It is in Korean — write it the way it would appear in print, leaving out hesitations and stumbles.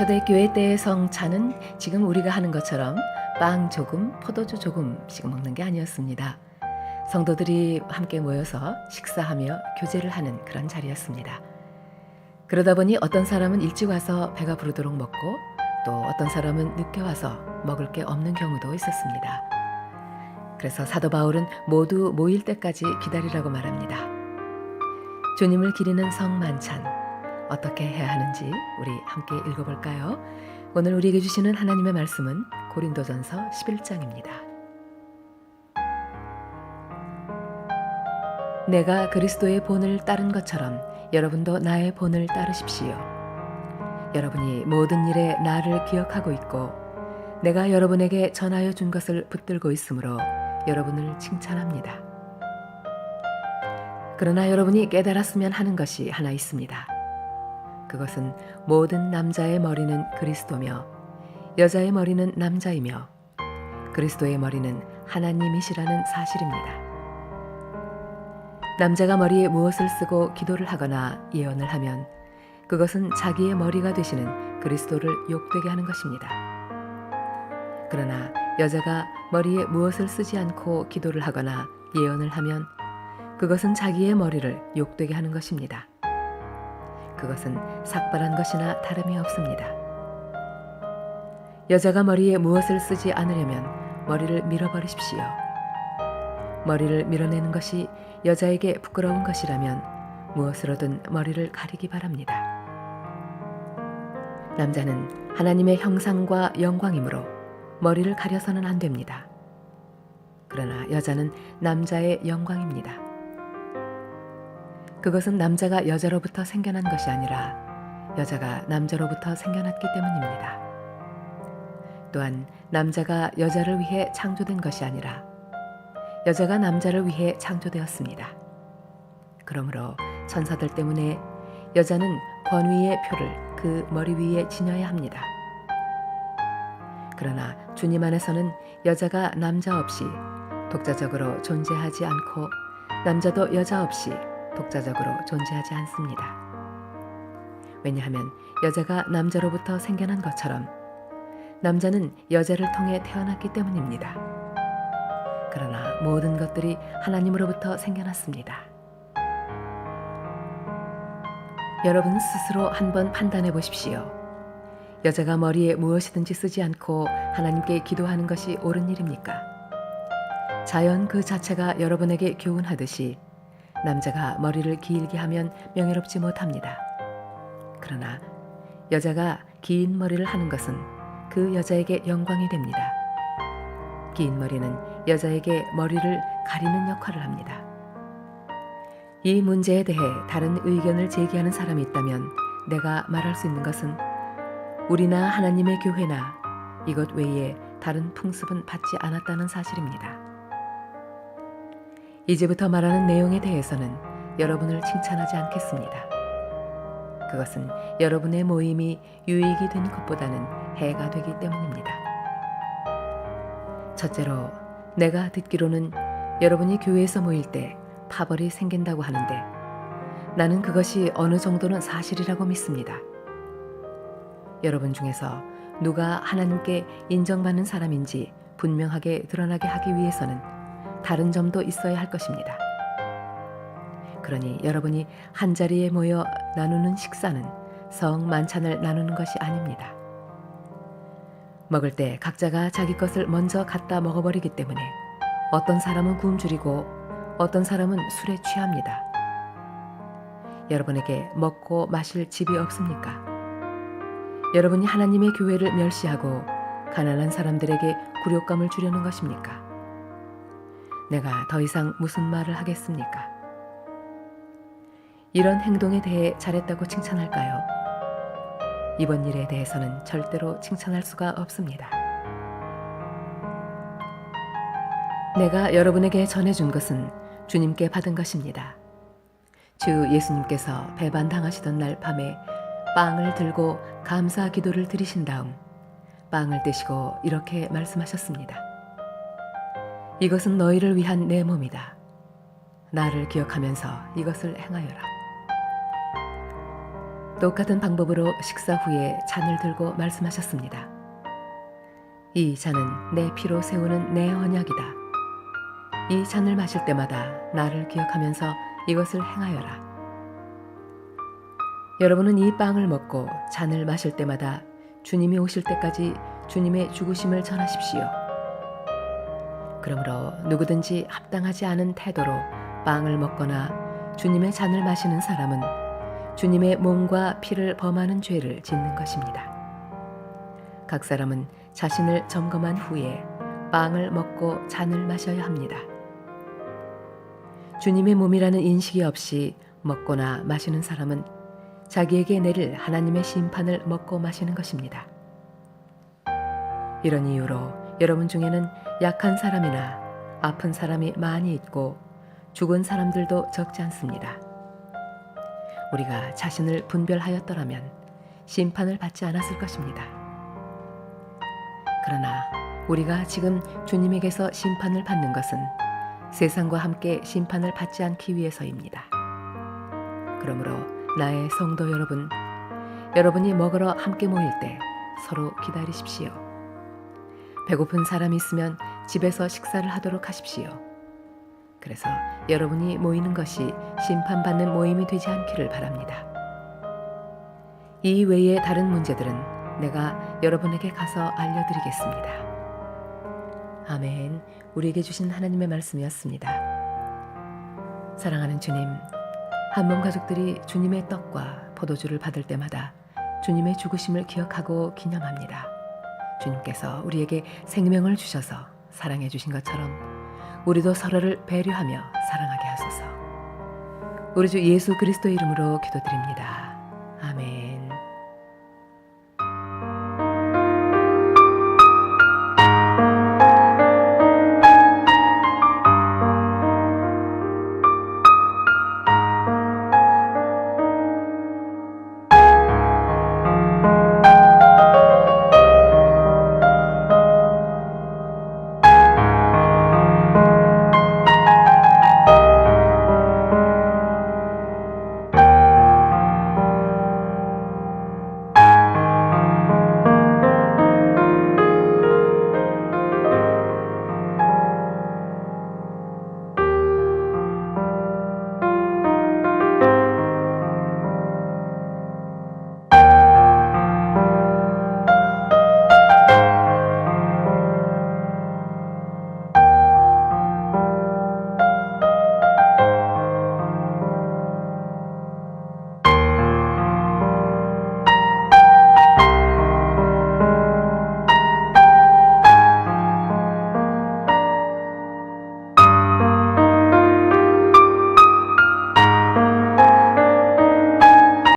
초대교회 때의 성찬은 지금 우리가 하는 것처럼 빵 조금, 포도주 조금씩 먹는 게 아니었습니다. 성도들이 함께 모여서 식사하며 교제를 하는 그런 자리였습니다. 그러다 보니 어떤 사람은 일찍 와서 배가 부르도록 먹고 또 어떤 사람은 늦게 와서 먹을 게 없는 경우도 있었습니다. 그래서 사도 바울은 모두 모일 때까지 기다리라고 말합니다. 주님을 기리는 성만찬 어떻게 해야 하는지 우리 함께 읽어볼까요? 오늘 우리에게 주시는 하나님의 말씀은 고린도전서 11장입니다. 내가 그리스도의 본을 따른 것처럼 여러분도 나의 본을 따르십시오. 여러분이 모든 일에 나를 기억하고 있고 내가 여러분에게 전하여 준 것을 붙들고 있으므로 여러분을 칭찬합니다. 그러나 여러분이 깨달았으면 하는 것이 하나 있습니다. 그것은 모든 남자의 머리는 그리스도며 여자의 머리는 남자이며 그리스도의 머리는 하나님이시라는 사실입니다. 남자가 머리에 무엇을 쓰고 기도를 하거나 예언을 하면 그것은 자기의 머리가 되시는 그리스도를 욕되게 하는 것입니다. 그러나 여자가 머리에 무엇을 쓰지 않고 기도를 하거나 예언을 하면 그것은 자기의 머리를 욕되게 하는 것입니다. 그것은 삭발한 것이나 다름이 없습니다. 여자가 머리에 무엇을 쓰지 않으려면 머리를 밀어버리십시오. 머리를 밀어내는 것이 여자에게 부끄러운 것이라면 무엇으로든 머리를 가리기 바랍니다. 남자는 하나님의 형상과 영광이므로 머리를 가려서는 안 됩니다. 그러나 여자는 남자의 영광입니다. 그것은 남자가 여자로부터 생겨난 것이 아니라 여자가 남자로부터 생겨났기 때문입니다. 또한 남자가 여자를 위해 창조된 것이 아니라 여자가 남자를 위해 창조되었습니다. 그러므로 천사들 때문에 여자는 권위의 표를 그 머리 위에 지녀야 합니다. 그러나 주님 안에서는 여자가 남자 없이 독자적으로 존재하지 않고 남자도 여자 없이 독자적으로 존재하지 않습니다. 왜냐하면 여자가 남자로부터 생겨난 것처럼 남자는 여자를 통해 태어났기 때문입니다. 그러나 모든 것들이 하나님으로부터 생겨났습니다. 여러분 스스로 한번 판단해 보십시오. 여자가 머리에 무엇이든지 쓰지 않고 하나님께 기도하는 것이 옳은 일입니까? 자연 그 자체가 여러분에게 교훈하듯이 남자가 머리를 길게 하면 명예롭지 못합니다. 그러나 여자가 긴 머리를 하는 것은 그 여자에게 영광이 됩니다. 긴 머리는 여자에게 머리를 가리는 역할을 합니다. 이 문제에 대해 다른 의견을 제기하는 사람이 있다면 내가 말할 수 있는 것은 우리나 하나님의 교회나 이것 외에 다른 풍습은 받지 않았다는 사실입니다. 이제부터 말하는 내용에 대해서는 여러분을 칭찬하지 않겠습니다. 그것은 여러분의 모임이 유익이 되는 것보다는 해가 되기 때문입니다. 첫째로 내가 듣기로는 여러분이 교회에서 모일 때 파벌이 생긴다고 하는데 나는 그것이 어느 정도는 사실이라고 믿습니다. 여러분 중에서 누가 하나님께 인정받는 사람인지 분명하게 드러나게 하기 위해서는 다른 점도 있어야 할 것입니다. 그러니 여러분이 한자리에 모여 나누는 식사는 성만찬을 나누는 것이 아닙니다. 먹을 때 각자가 자기 것을 먼저 갖다 먹어버리기 때문에 어떤 사람은 굶주리고 어떤 사람은 술에 취합니다. 여러분에게 먹고 마실 집이 없습니까? 여러분이 하나님의 교회를 멸시하고 가난한 사람들에게 굴욕감을 주려는 것입니까? 내가 더 이상 무슨 말을 하겠습니까? 이런 행동에 대해 잘했다고 칭찬할까요? 이번 일에 대해서는 절대로 칭찬할 수가 없습니다. 내가 여러분에게 전해준 것은 주님께 받은 것입니다. 주 예수님께서 배반당하시던 날 밤에 빵을 들고 감사 기도를 드리신 다음 빵을 떼시고 이렇게 말씀하셨습니다. 이것은 너희를 위한 내 몸이다. 나를 기억하면서 이것을 행하여라. 똑같은 방법으로 식사 후에 잔을 들고 말씀하셨습니다. 이 잔은 내 피로 세우는 내 언약이다. 이 잔을 마실 때마다 나를 기억하면서 이것을 행하여라. 여러분은 이 빵을 먹고 잔을 마실 때마다 주님이 오실 때까지 주님의 죽으심을 전하십시오. 그러므로 누구든지 합당하지 않은 태도로 빵을 먹거나 주님의 잔을 마시는 사람은 주님의 몸과 피를 범하는 죄를 짓는 것입니다. 각 사람은 자신을 점검한 후에 빵을 먹고 잔을 마셔야 합니다. 주님의 몸이라는 인식이 없이 먹거나 마시는 사람은 자기에게 내릴 하나님의 심판을 먹고 마시는 것입니다. 이런 이유로 여러분 중에는 약한 사람이나 아픈 사람이 많이 있고 죽은 사람들도 적지 않습니다. 우리가 자신을 분별하였더라면 심판을 받지 않았을 것입니다. 그러나 우리가 지금 주님에게서 심판을 받는 것은 세상과 함께 심판을 받지 않기 위해서입니다. 그러므로 나의 성도 여러분, 여러분이 먹으러 함께 모일 때 서로 기다리십시오. 배고픈 사람이 있으면 집에서 식사를 하도록 하십시오. 그래서 여러분이 모이는 것이 심판받는 모임이 되지 않기를 바랍니다. 이 외의 다른 문제들은 내가 여러분에게 가서 알려드리겠습니다. 아멘. 우리에게 주신 하나님의 말씀이었습니다. 사랑하는 주님, 한몸 가족들이 주님의 떡과 포도주를 받을 때마다 주님의 죽으심을 기억하고 기념합니다. 주님께서 우리에게 생명을 주셔서 사랑해 주신 것처럼 우리도 서로를 배려하며 사랑하게 하소서. 우리 주 예수 그리스도 이름으로 기도드립니다.